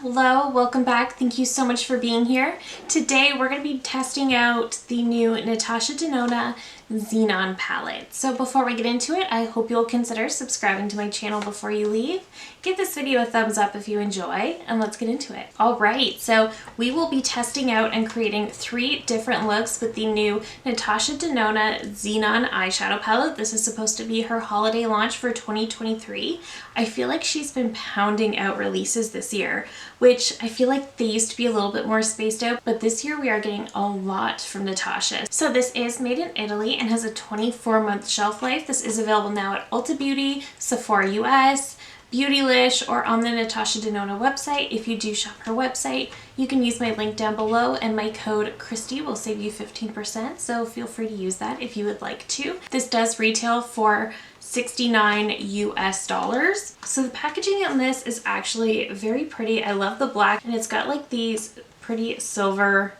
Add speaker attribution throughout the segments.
Speaker 1: Hello, welcome back. Thank you so much for being here. Today we're going to be testing out the new Natasha Denona Xenon palette. So before we get into it, I hope you'll consider subscribing to my channel before you leave. Give this video a thumbs up if you enjoy, and let's get into it. Alright, so we will be testing out and creating 3 different looks with the new Natasha Denona Xenon eyeshadow palette. This is supposed to be her holiday launch for 2023. I feel like she's been pounding out releases this year, which I feel like they used to be a little bit more spaced out, but this year we are getting a lot from Natasha. So this is made in Italy and has a 24-month shelf life. This is available now at Ulta Beauty, Sephora US, Beautylish, or on the Natasha Denona website. If you do shop her website, you can use my link down below, and my code Christy will save you 15%, so feel free to use that if you would like to. This does retail for $69 US. So the packaging on this is actually very pretty. I love the black, and it's got like these pretty silver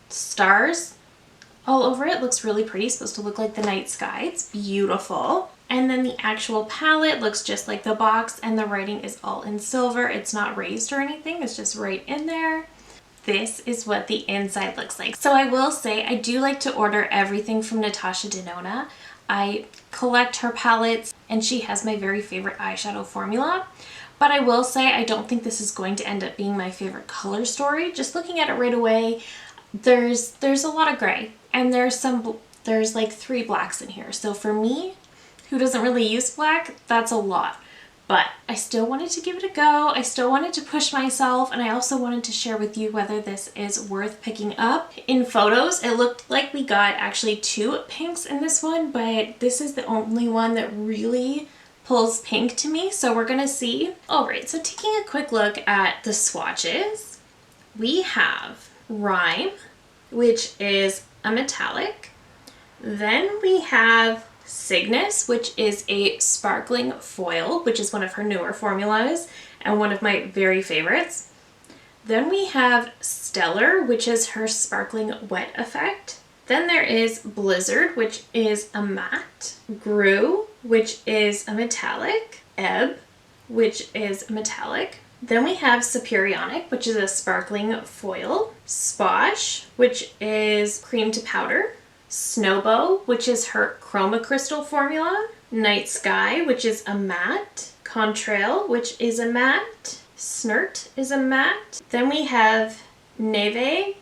Speaker 1: stars all over it. Looks really pretty. It's supposed to look like the night sky. It's beautiful. And then the actual palette looks just like the box, and the writing is all in silver. It's not raised or anything. It's just right in there. This is what the inside looks like. So I will say I do like to order everything from Natasha Denona. I collect her palettes, and she has my very favorite eyeshadow formula. But I will say I don't think this is going to end up being my favorite color story. Just looking at it right away, there's a lot of gray, and there's like 3 blacks in here. So for me, who doesn't really use black, that's a lot. But I still wanted to give it a go. I still wanted to push myself, and I also wanted to share with you whether this is worth picking up. In photos, it looked like we got actually 2 pinks in this one, but this is the only one that really pulls pink to me, so we're gonna see. Alright, so taking a quick look at the swatches, we have Rhyme, which is a metallic. Then we have Cygnus, which is a sparkling foil, which is one of her newer formulas and one of my very favorites. Then we have Stellar, which is her sparkling wet effect. Then there is Blizzard, which is a matte. Gru, which is a metallic. Ebb, which is a metallic. Then we have Superionic, which is a sparkling foil. Sposh, which is cream to powder. Snowbow, which is her chroma crystal formula. Night Sky, which is a matte. Contrail, which is a matte. Snert is a matte. Then we have Neve,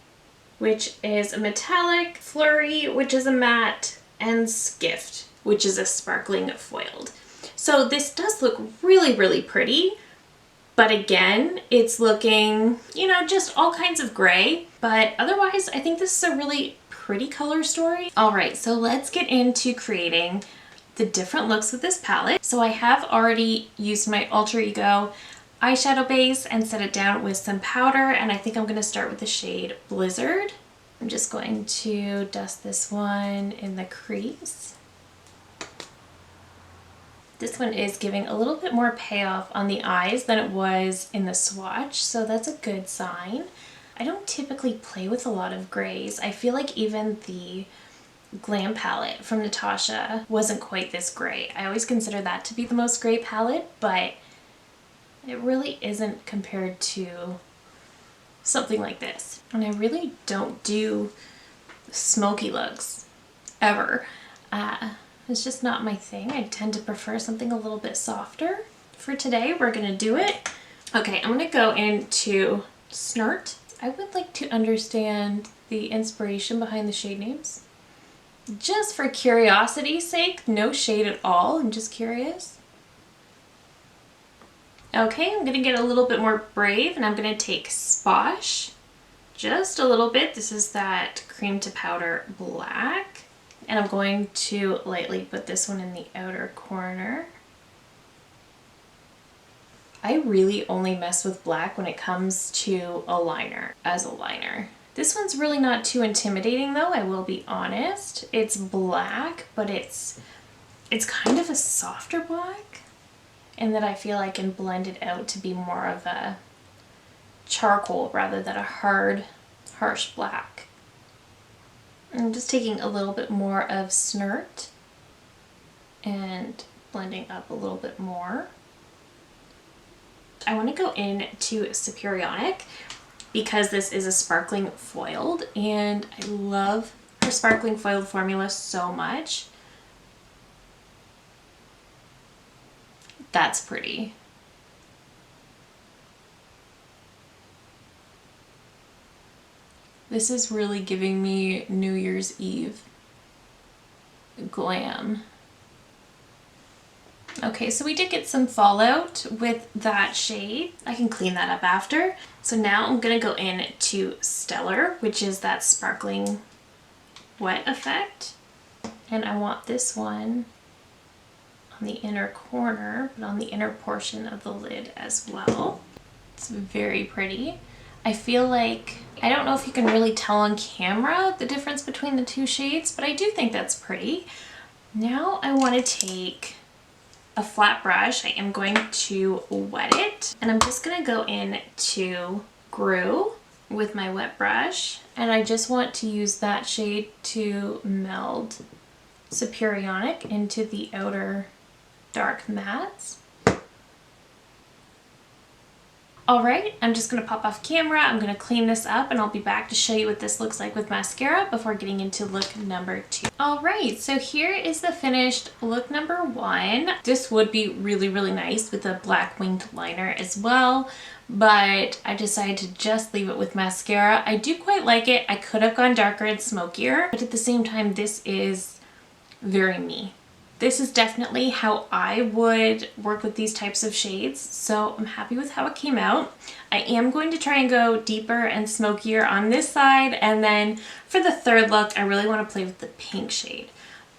Speaker 1: which is a metallic. Flurry, which is a matte. And Skift, which is a sparkling foiled. So this does look really, really pretty. But again, it's looking, you know, just all kinds of gray. But otherwise, I think this is a really pretty color story. Alright, so let's get into creating the different looks with this palette. So I have already used my Alter Ego eyeshadow base and set it down with some powder, and I think I'm going to start with the shade Blizzard. I'm just going to dust this one in the crease. This one is giving a little bit more payoff on the eyes than it was in the swatch, so that's a good sign. I don't typically play with a lot of grays. I feel like even the Glam palette from Natasha wasn't quite this gray. I always consider that to be the most gray palette, but it really isn't compared to something like this. And I really don't do smoky looks, ever. It's just not my thing. I tend to prefer something a little bit softer. For today, we're gonna do it. Okay, I'm gonna go into Snert. I would like to understand the inspiration behind the shade names. Just for curiosity's sake, no shade at all, I'm just curious. Okay, I'm gonna get a little bit more brave, and I'm gonna take Sposh, just a little bit. This is that cream to powder black. And I'm going to lightly put this one in the outer corner. I really only mess with black when it comes to a liner, as a liner. This one's really not too intimidating though, I will be honest. It's black, but it's kind of a softer black, and that I feel I can blend it out to be more of a charcoal rather than a hard, harsh black. I'm just taking a little bit more of Snert and blending up a little bit more. I want to go into Superionic because this is a sparkling foiled, and I love her sparkling foiled formula so much. That's pretty. This is really giving me New Year's Eve glam. Okay, so we did get some fallout with that shade. I can clean that up after. So now I'm gonna go into Stellar, which is that sparkling wet effect. And I want this one on the inner corner, but on the inner portion of the lid as well. It's very pretty. I feel like, I don't know if you can really tell on camera the difference between the two shades, but I do think that's pretty. Now I want to take a flat brush. I am going to wet it, and I'm just going to go into Grew with my wet brush, and I just want to use that shade to meld Superionic into the outer dark mattes. Alright, I'm just going to pop off camera, I'm going to clean this up, and I'll be back to show you what this looks like with mascara before getting into look number 2. Alright, so here is the finished look number 1. This would be really, really nice with a black winged liner as well, but I decided to just leave it with mascara. I do quite like it. I could have gone darker and smokier, but at the same time, this is very me. This is definitely how I would work with these types of shades, so I'm happy with how it came out. I am going to try and go deeper and smokier on this side, and then for the third look, I really want to play with the pink shade.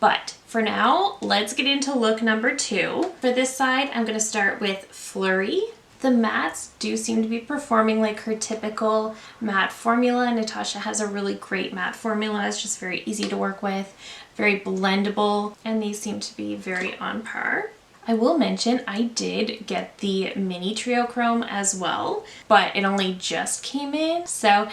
Speaker 1: But for now, let's get into look number 2. For this side, I'm going to start with Flurry. The mattes do seem to be performing like her typical matte formula. Natasha has a really great matte formula. It's just very easy to work with, very blendable, and these seem to be very on par. I will mention I did get the mini trio chrome as well, but it only just came in. So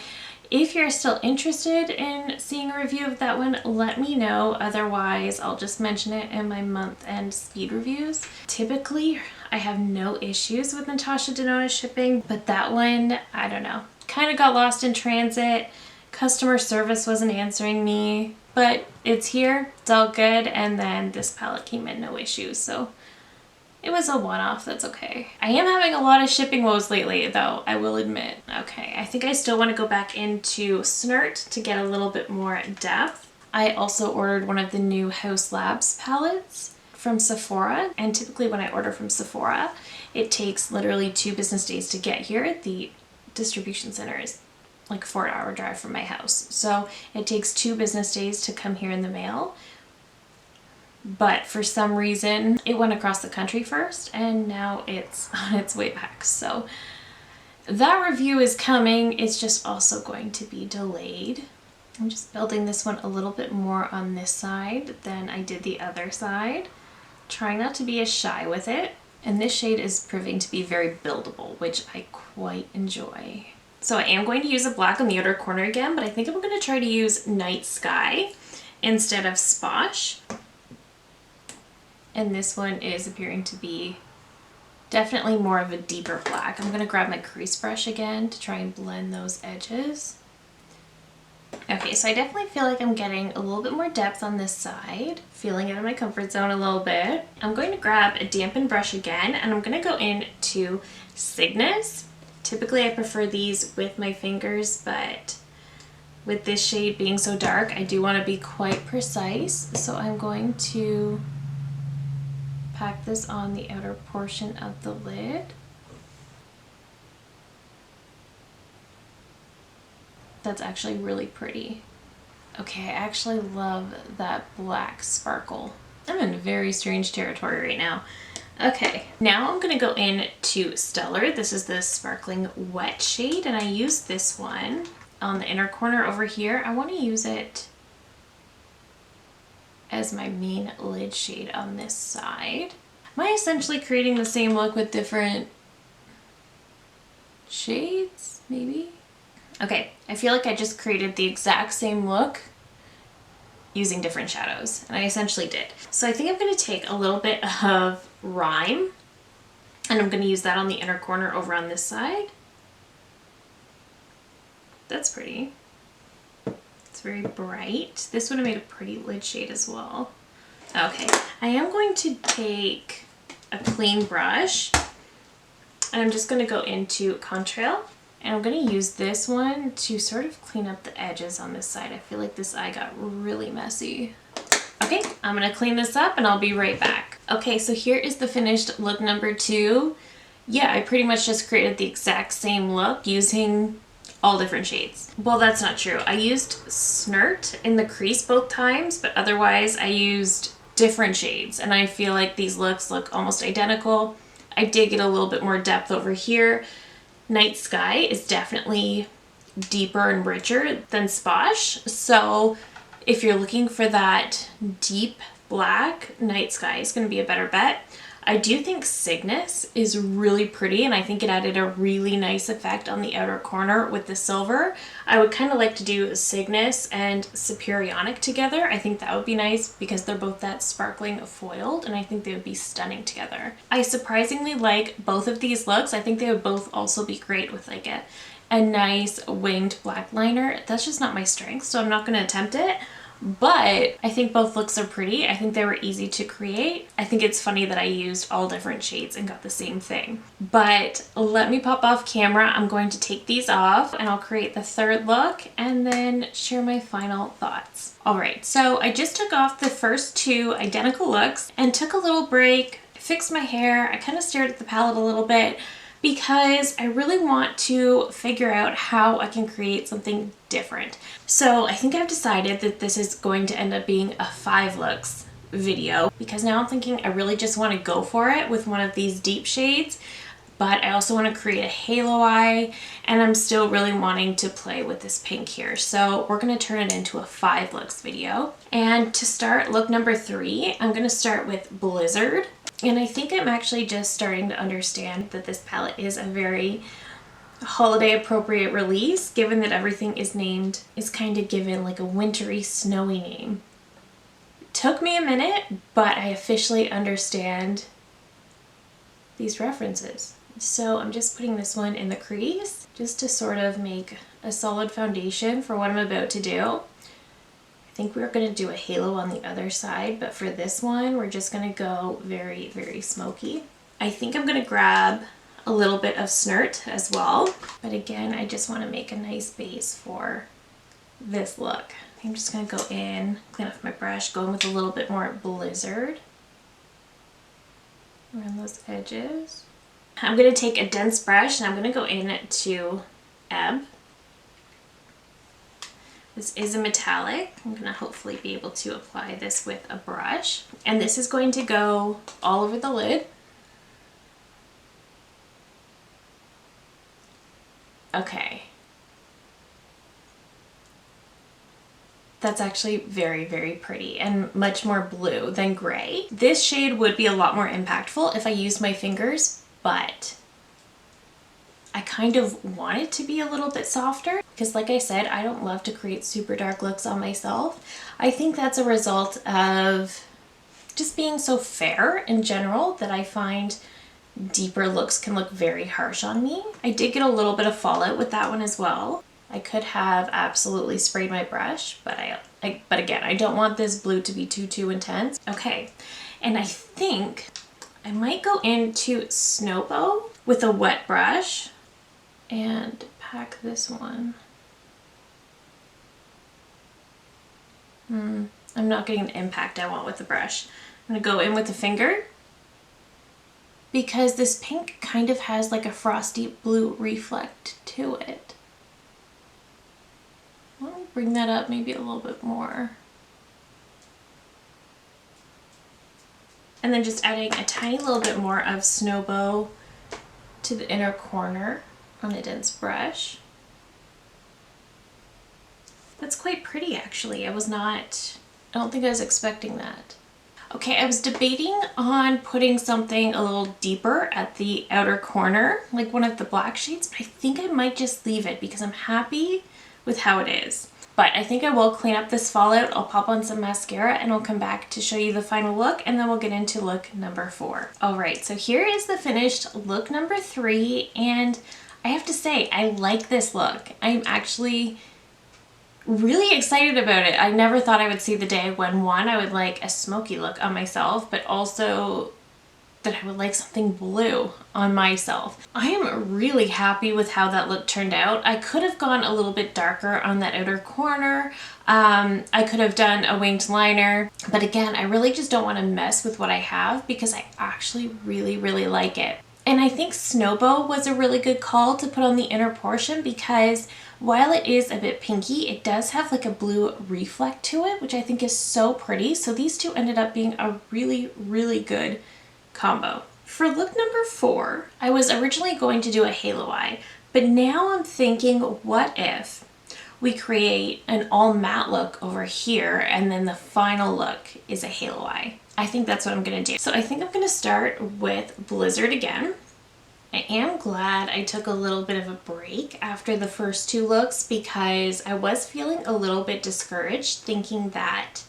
Speaker 1: if you're still interested in seeing a review of that one, let me know. Otherwise, I'll just mention it in my month-end speed reviews. Typically, I have no issues with Natasha Denona shipping, but that one, I don't know, kind of got lost in transit. Customer service wasn't answering me, but it's here, it's all good, and then this palette came in no issues, so it was a one-off, that's okay. I am having a lot of shipping woes lately though, I will admit. Okay, I think I still want to go back into Snert to get a little bit more depth. I also ordered one of the new House Labs palettes from Sephora, and typically when I order from Sephora, it takes literally 2 business days to get here. The distribution center is like a 4-hour drive from my house, so it takes 2 business days to come here in the mail. But for some reason it went across the country first, and now it's on its way back. So that review is coming. It's just also going to be delayed. I'm just building this one a little bit more on this side than I did the other side, trying not to be as shy with it. And this shade is proving to be very buildable, which I quite enjoy. So I am going to use a black on the outer corner again, but I think I'm going to try to use Night Sky instead of Sposh. And this one is appearing to be definitely more of a deeper black. I'm going to grab my crease brush again to try and blend those edges. Okay, so I definitely feel like I'm getting a little bit more depth on this side, feeling it in my comfort zone a little bit. I'm going to grab a dampened brush again, and I'm going to go into Cygnus. Typically I prefer these with my fingers, but with this shade being so dark, I do want to be quite precise. So I'm going to pack this on the outer portion of the lid. That's actually really pretty. Okay, I actually love that black sparkle. I'm in very strange territory right now. Okay, now I'm gonna go into Stellar. This is the sparkling wet shade, and I use this one on the inner corner over here. I want to use it as my main lid shade on this side. Am I essentially creating the same look with different shades, maybe? Okay, I feel like I just created the exact same look using different shadows, and I essentially did. So I think I'm going to take a little bit of Rhyme, And I'm going to use that on the inner corner over on this side. That's pretty. It's very bright. This would have made a pretty lid shade as well. Okay, I am going to take a clean brush and I'm just going to go into Contrail, and I'm going to use this one to sort of clean up the edges on this side. I feel like this eye got really messy. Okay, I'm going to clean this up and I'll be right back. Okay, so here is the finished look number 2. Yeah, I pretty much just created the exact same look using all different shades. Well, that's not true. I used Snert in the crease both times, but otherwise I used different shades, and I feel like these looks look almost identical. I did get a little bit more depth over here. Night Sky is definitely deeper and richer than Sposh, so if you're looking for that deep black, Night Sky is going to be a better bet. I do think Cygnus is really pretty, and I think it added a really nice effect on the outer corner with the silver. I would kind of like to do Cygnus and Superionic together. I think that would be nice because they're both that sparkling foiled, and I think they would be stunning together. I surprisingly like both of these looks. I think they would both also be great with like a nice winged black liner. That's just not my strength, so I'm not going to attempt it. But I think both looks are pretty. I think they were easy to create. I think it's funny that I used all different shades and got the same thing. But let me pop off camera. I'm going to take these off and I'll create the third look and then share my final thoughts. All right, so I just took off the first 2 identical looks and took a little break, fixed my hair. I kind of stared at the palette a little bit because I really want to figure out how I can create something different. So I think I've decided that this is going to end up being a 5 looks video, because now I'm thinking I really just want to go for it with one of these deep shades, but I also want to create a halo eye, and I'm still really wanting to play with this pink here. So we're going to turn it into a 5 looks video. And to start look number 3, I'm going to start with Blizzard. And I think I'm actually just starting to understand that this palette is a very holiday appropriate release, given that everything is kind of given like a wintry, snowy name. It took me a minute, but I officially understand these references. So I'm just putting this one in the crease just to sort of make a solid foundation for what I'm about to do. I think we're going to do a halo on the other side, but for this one, we're just going to go very, very smoky. I think I'm going to grab a little bit of Snert as well, but again, I just want to make a nice base for this look. I'm just going to go in, clean off my brush, go in with a little bit more Blizzard around those edges. I'm going to take a dense brush and I'm going to go in to Ebb. This is a metallic. I'm going to hopefully be able to apply this with a brush. And this is going to go all over the lid. Okay. That's actually very, very pretty and much more blue than gray. This shade would be a lot more impactful if I used my fingers, but I kind of want it to be a little bit softer because, like I said, I don't love to create super dark looks on myself. I think that's a result of just being so fair in general that I find deeper looks can look very harsh on me. I did get a little bit of fallout with that one as well. I could have absolutely sprayed my brush, but but again, I don't want this blue to be too intense. Okay, and I think I might go into Snowbow with a wet brush and pack this one. I'm not getting the impact I want with the brush. I'm going to go in with the finger because this pink kind of has like a frosty blue reflect to it. Let me bring that up maybe a little bit more. And then just adding a tiny little bit more of Snowbow to the inner corner on a dense brush. That's quite pretty actually. I don't think I was expecting that. Okay, I was debating on putting something a little deeper at the outer corner, like one of the black shades, but I think I might just leave it because I'm happy with how it is. But But I think I will clean up this fallout. I'll pop on some mascara and I'll come back to show you the final look, and then we'll get into look number 4. All right, so here is the finished look number 3, and I have to say, I like this look. I'm actually really excited about it. I never thought I would see the day when, one, I would like a smoky look on myself, but also that I would like something blue on myself. I am really happy with how that look turned out. I could have gone a little bit darker on that outer corner. I could have done a winged liner, but again, I really just don't want to mess with what I have because I actually really like it. And I think Snowbow was a really good call to put on the inner portion because while it is a bit pinky, it does have like a blue reflect to it, which I think is so pretty. So these two ended up being a really good combo. For look number 4, I was originally going to do a halo eye, but now I'm thinking, what if we create an all matte look over here and then the final look is a halo eye? I think that's what I'm gonna do. So I think I'm gonna start with Blizzard again. I am glad I took a little bit of a break after the first 2 looks because I was feeling a little bit discouraged thinking that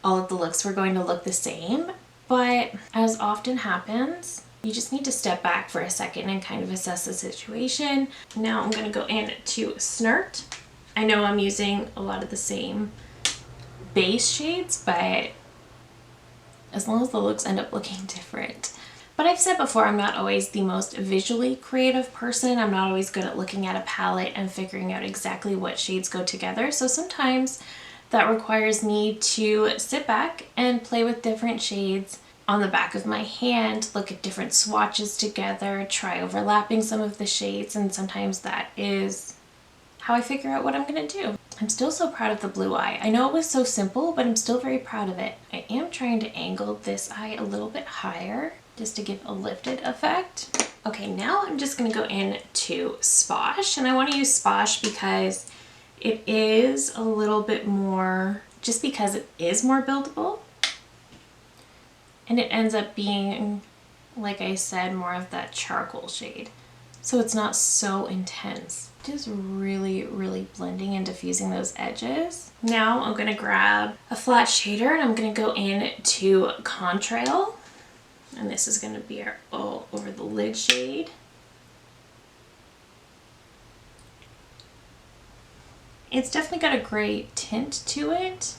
Speaker 1: all of the looks were going to look the same. But as often happens, you just need to step back for a second and kind of assess the situation. Now I'm going to go in to Snert. I know I'm using a lot of the same base shades, but as long as the looks end up looking different. But I've said before, I'm not always the most visually creative person. I'm not always good at looking at a palette and figuring out exactly what shades go together. So sometimes that requires me to sit back and play with different shades on the back of my hand, look at different swatches together, try overlapping some of the shades, and sometimes that is how I figure out what I'm gonna do. I'm still so proud of the blue eye. I know it was so simple, but I'm still very proud of it. I am trying to angle this eye a little bit higher just to give a lifted effect. Okay, now I'm just gonna go in to Sposh, and I wanna use Sposh because it is a little bit more, just because it is more buildable, and it ends up being, like I said, more of that charcoal shade. So it's not so intense. Just really blending and diffusing those edges. Now I'm gonna grab a flat shader and I'm gonna go in to Contrail. And this is gonna be our all over the lid shade. It's definitely got a gray tint to it,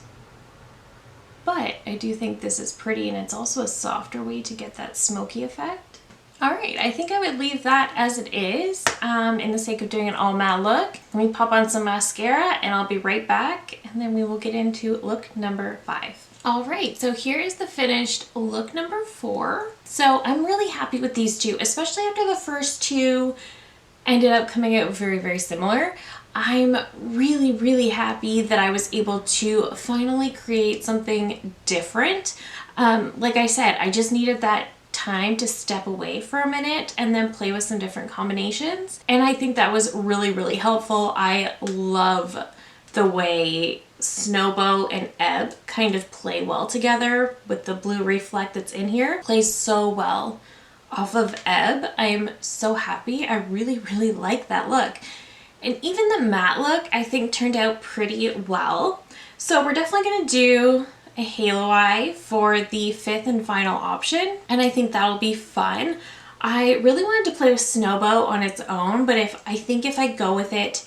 Speaker 1: but I do think this is pretty, and it's also a softer way to get that smoky effect. All right, I think I would leave that as it is in the sake of doing an all matte look. Let me pop on some mascara and I'll be right back, and then we will get into look number 5. All right, so here is the finished look number 4. So I'm really happy with these two, especially after the first 2 ended up coming out very similar. I'm really happy that I was able to finally create something different. Like I said, I just needed that time to step away for a minute and then play with some different combinations. And I think that was really helpful. I love the way Snowbow and Ebb kind of play well together with the blue reflect that's in here. Plays so well off of Ebb. I'm so happy. I really like that look. And even the matte look, I think, turned out pretty well. So we're definitely gonna do a halo eye for the 5th and final option, and I think that'll be fun. I really wanted to play with Snowbow on its own, but I think if I go with it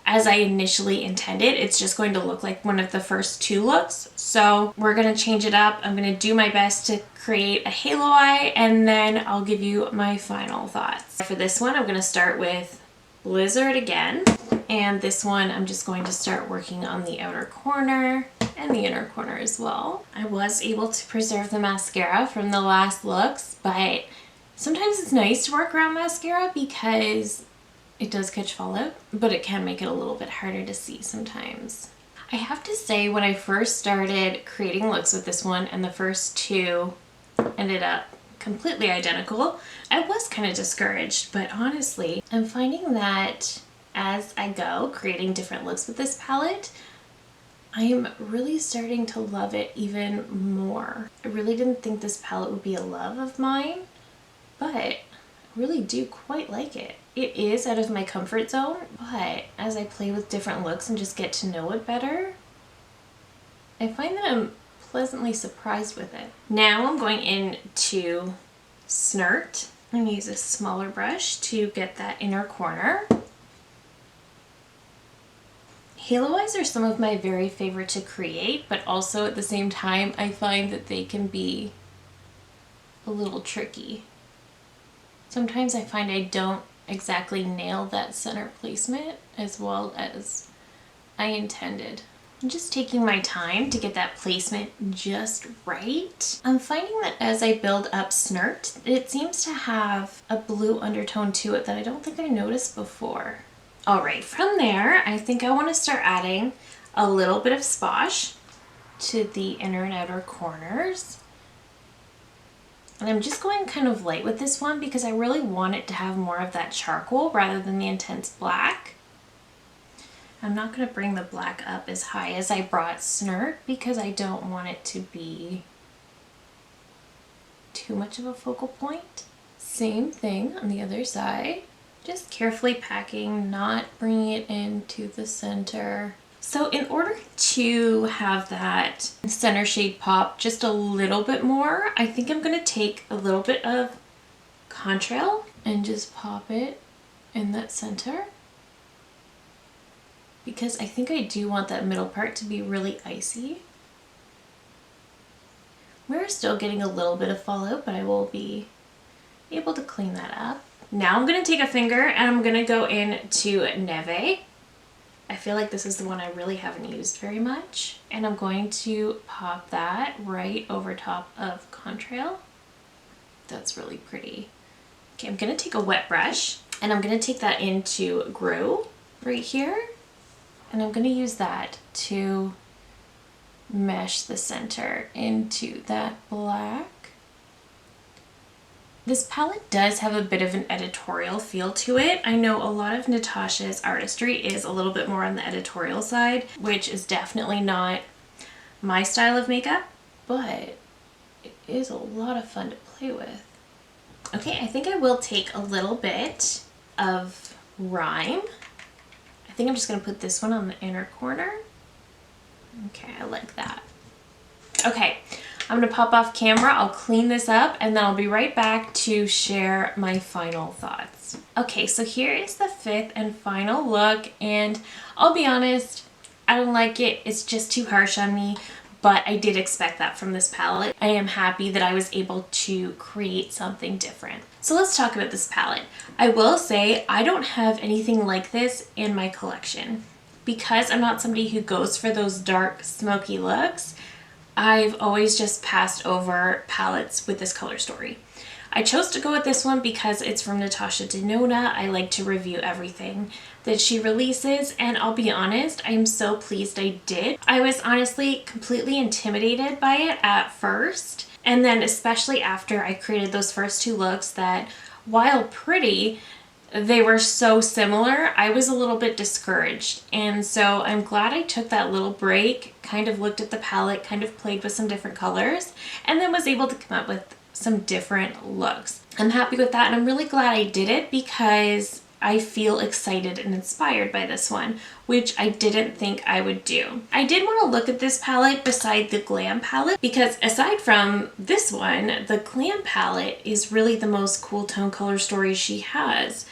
Speaker 1: as I initially intended, it's just going to look like one of the first 2 looks. So we're gonna change it up. I'm gonna do my best to create a halo eye, and then I'll give you my final thoughts. For this one, I'm gonna start with Blizzard again, and this one I'm just going to start working on the outer corner and the inner corner as well. I was able to preserve the mascara from the last looks, but sometimes it's nice to work around mascara because it does catch fallout, but it can make it a little bit harder to see sometimes. I have to say, when I first started creating looks with this one and the first 2 ended up completely identical, I was kind of discouraged, but honestly, I'm finding that as I go creating different looks with this palette, I am really starting to love it even more. I really didn't think this palette would be a love of mine, but I really do quite like it. It is out of my comfort zone, but as I play with different looks and just get to know it better, I find that I'm pleasantly surprised with it. Now I'm going into Snert. I'm going to use a smaller brush to get that inner corner. Halo eyes are some of my very favorite to create, but also at the same time I find that they can be a little tricky. Sometimes I find I don't exactly nail that center placement as well as I intended. I'm just taking my time to get that placement just right. I'm finding that as I build up Snert, it seems to have a blue undertone to it that I don't think I noticed before. All right, from there, I think I want to start adding a little bit of splash to the inner and outer corners. And I'm just going kind of light with this one because I really want it to have more of that charcoal rather than the intense black. I'm not going to bring the black up as high as I brought Snert because I don't want it to be too much of a focal point. Same thing on the other side. Just carefully packing, not bringing it into the center. So in order to have that center shade pop just a little bit more, I think I'm going to take a little bit of contrail and just pop it in that center. Because I think I do want that middle part to be really icy. We're still getting a little bit of fallout, but I will be able to clean that up. Now I'm going to take a finger and I'm going to go into Neve. I feel like this is the one I really haven't used very much. And I'm going to pop that right over top of contrail. That's really pretty. Okay, I'm going to take a wet brush and I'm going to take that into Grow right here. And I'm going to use that to mesh the center into that black. This palette does have a bit of an editorial feel to it. I know a lot of Natasha's artistry is a little bit more on the editorial side, which is definitely not my style of makeup, but it is a lot of fun to play with. Okay, I think I will take a little bit of Rhyme. I think I'm just going to put this one on the inner corner. Okay, I like that. Okay, I'm going to pop off camera, I'll clean this up, and then I'll be right back to share my final thoughts. Okay, so here is the fifth and final look, and I'll be honest, I don't like it. It's just too harsh on me, but I did expect that from this palette. I am happy that I was able to create something different. So let's talk about this palette. I will say I don't have anything like this in my collection. Because I'm not somebody who goes for those dark, smoky looks, I've always just passed over palettes with this color story. I chose to go with this one because it's from Natasha Denona. I like to review everything that she releases, and I'll be honest, I'm so pleased I did. I was honestly completely intimidated by it at first, and then especially after I created those first two looks that, while pretty, they were so similar, I was a little bit discouraged. And so I'm glad I took that little break, kind of looked at the palette, kind of played with some different colors, and then was able to come up with some different looks. I'm happy with that, and I'm really glad I did it because I feel excited and inspired by this one, which I didn't think I would do. I did want to look at this palette beside the Glam palette because aside from this one, the Glam palette is really the most cool tone color story she has.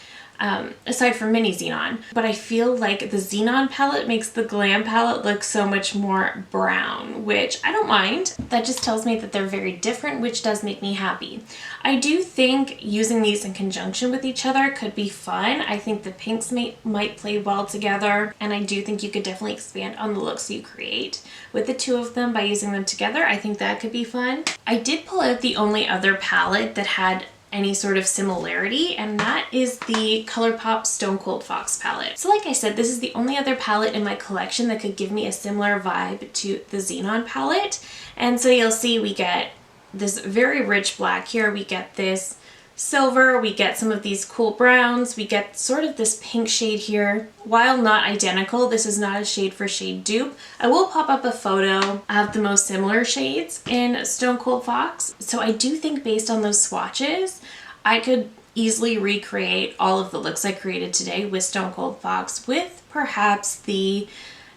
Speaker 1: Aside from Mini Xenon. But I feel like the Xenon palette makes the Glam palette look so much more brown, which I don't mind. That just tells me that they're very different, which does make me happy. I do think using these in conjunction with each other could be fun. I think the pinks might play well together, and I do think you could definitely expand on the looks you create with the two of them by using them together. I think that could be fun. I did pull out the only other palette that had any sort of similarity, and that is the ColourPop Stone Cold Fox palette. So like I said, this is the only other palette in my collection that could give me a similar vibe to the Xenon palette. And so you'll see we get this very rich black here, we get this silver, we get some of these cool browns, we get sort of this pink shade here. While not identical, this is not a shade for shade dupe. I will pop up a photo of the most similar shades in Stone Cold Fox. So I do think based on those swatches, I could easily recreate all of the looks I created today with Stone Cold Fox, with perhaps the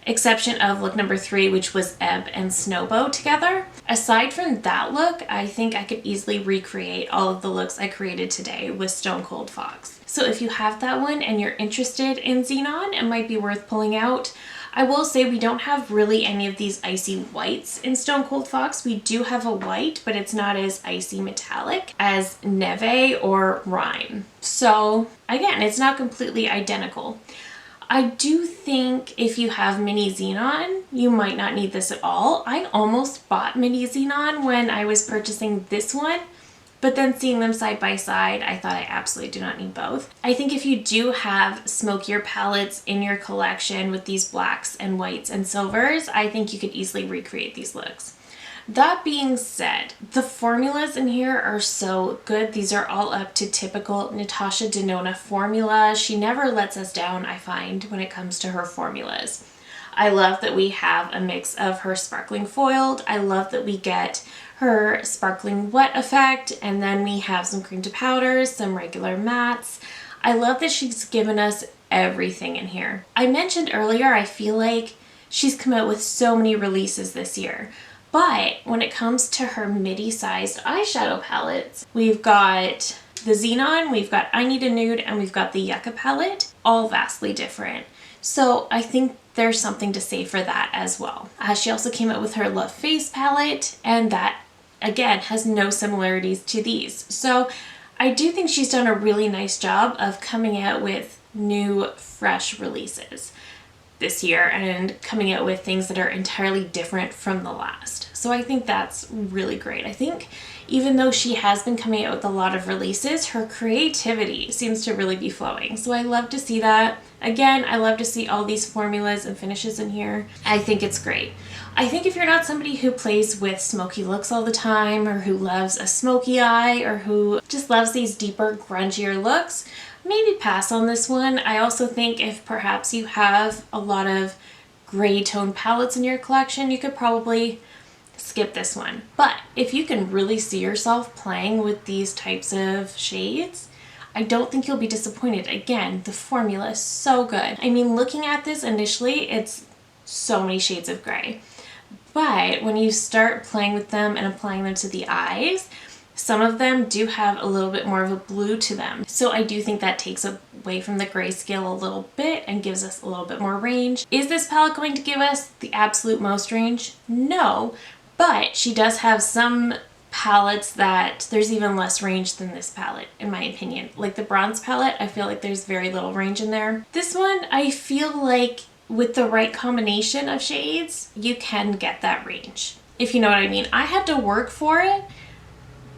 Speaker 1: exception of look number 3, which was Ebb and Snowbow together. Aside from that look, I think I could easily recreate all of the looks I created today with Stone Cold Fox. So if you have that one and you're interested in Xenon, it might be worth pulling out. I will say we don't have really any of these icy whites in Stone Cold Fox. We do have a white, but it's not as icy metallic as Neve or Rime. So again, it's not completely identical. I do think if you have Mini Xenon, you might not need this at all. I almost bought Mini Xenon when I was purchasing this one, but then seeing them side by side, I thought I absolutely do not need both. I think if you do have smokier palettes in your collection with these blacks and whites and silvers, I think you could easily recreate these looks. That being said, the formulas in here are so good. These are all up to typical Natasha Denona formula. She never lets us down, I find, when it comes to her formulas. I love that we have a mix of her sparkling foiled. I love that we get her sparkling wet effect, and then we have some cream to powders, some regular mattes. I love that she's given us everything in here. I mentioned earlier, I feel like she's come out with so many releases this year. But when it comes to her midi-sized eyeshadow palettes, we've got the Xenon, we've got I Need a Nude, and we've got the Yucca palette, all vastly different. So I think there's something to say for that as well. She also came out with her Love Face palette, and that, again, has no similarities to these. So I do think she's done a really nice job of coming out with new, fresh releases this year and coming out with things that are entirely different from the last. So I think that's really great. I think even though she has been coming out with a lot of releases, her creativity seems to really be flowing. So I love to see that. Again, I love to see all these formulas and finishes in here. I think it's great. I think if you're not somebody who plays with smoky looks all the time, or who loves a smoky eye, or who just loves these deeper, grungier looks, maybe pass on this one. I also think if perhaps you have a lot of gray tone palettes in your collection, you could probably skip this one. But if you can really see yourself playing with these types of shades, I don't think you'll be disappointed. Again, the formula is so good. I mean, looking at this initially, it's so many shades of gray. But when you start playing with them and applying them to the eyes, some of them do have a little bit more of a blue to them. So I do think that takes away from the grayscale a little bit and gives us a little bit more range. Is this palette going to give us the absolute most range? No, but she does have some palettes that there's even less range than this palette, in my opinion. Like the bronze palette, I feel like there's very little range in there. This one, I feel like with the right combination of shades, you can get that range, if you know what I mean. I had to work for it,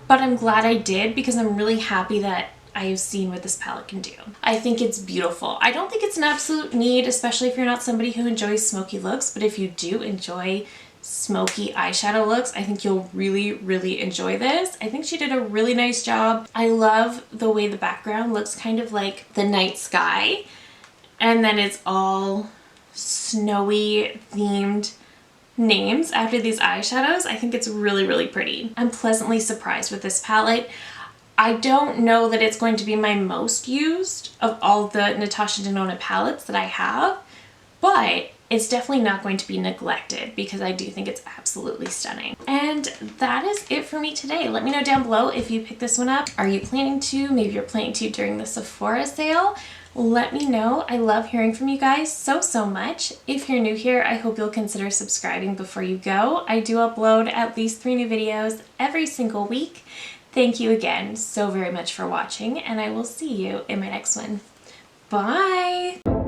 Speaker 1: but I'm glad I did because I'm really happy that I've seen what this palette can do. I think it's beautiful. I don't think it's an absolute need, especially if you're not somebody who enjoys smoky looks, but if you do enjoy smoky eyeshadow looks, I think you'll really, really enjoy this. I think she did a really nice job. I love the way the background looks kind of like the night sky, and then it's all snowy themed names after these eyeshadows. I think it's really, really pretty. I'm pleasantly surprised with this palette. I don't know that it's going to be my most used of all the Natasha Denona palettes that I have, but it's definitely not going to be neglected because I do think it's absolutely stunning. And that is it for me today. Let me know down below if you picked this one up. Are you planning to? Maybe you're planning to during the Sephora sale. Let me know. I love hearing from you guys so much. If you're new here, I hope you'll consider subscribing before you go. I do upload at least 3 new videos every single week. Thank you again so very much for watching, and I will see you in my next one. Bye!